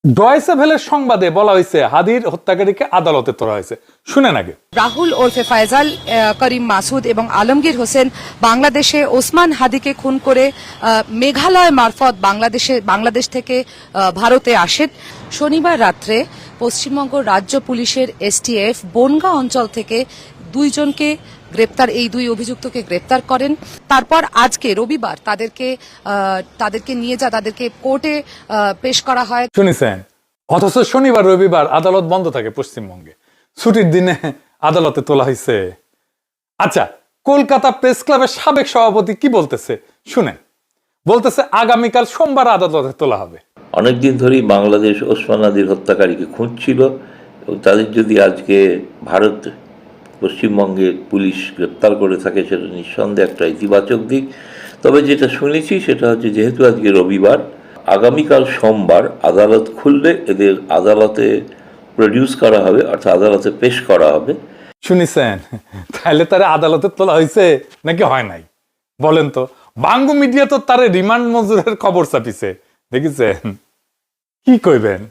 Deutsche ভেলের সংবাদে বলা হয়েছে হাদির হত্যাকারীকে আদালতে তোলা হয়েছে। শুনেন আগে। রাহুল ওরফে ফায়জাল, করিম মাসুদ এবং আলমগীর হোসেন বাংলাদেশে ওসমান হাদিকে খুন করে মেঘালয় মারফত বাংলাদেশ থেকে ভারতে আসেন। শনিবার রাত্রে পশ্চিমবঙ্গ রাজ্য পুলিশের এসটিএফ বনগাঁ অঞ্চল থেকে এই দুই অভিযুক্তকে গ্রেপ্তার করেন। তারপর আজকে রবিবার তাদেরকে নিয়ে তাদেরকে কোর্টে পেশ করা হয়। শুনেছেন? অথচ শনিবার রবিবার আদালত বন্ধ থাকে পশ্চিমবঙ্গে, ছুটির দিনে আদালতে তোলা হয়েছে। আচ্ছা, কলকাতা প্রেস ক্লাবের সাবেক সভাপতি কি বলতেছে শুনেন। বলতেছে আগামীকাল সোমবার আদালতে তোলা হবে। অনেকদিন ধরেই বাংলাদেশ ওসমান হাদির হত্যাকারীকে খুঁজছিল এবং তাদের যদি আজকে ভারত পশ্চিমবঙ্গের পুলিশ গ্রেপ্তার করে থাকে সেটা নিঃসন্দেহে একটা ইতিবাচক দিক। তবে যেটা শুনেছি সেটা হচ্ছে যেহেতু আজকে রবিবার, আগামীকাল সোমবার আদালত খুললে এদের আদালতে প্রডিউস করা হবে, অর্থাৎ আদালতে পেশ করা হবে। শুনেছেন? তাহলে তারা আদালতে তোলা হয়েছে নাকি হয় নাই বলেন তো? বাংলা মিডিয়া তো তারে রিমান্ড মঞ্জুরের খবর চাপিছে, দেখেছেন? কি কইবেন?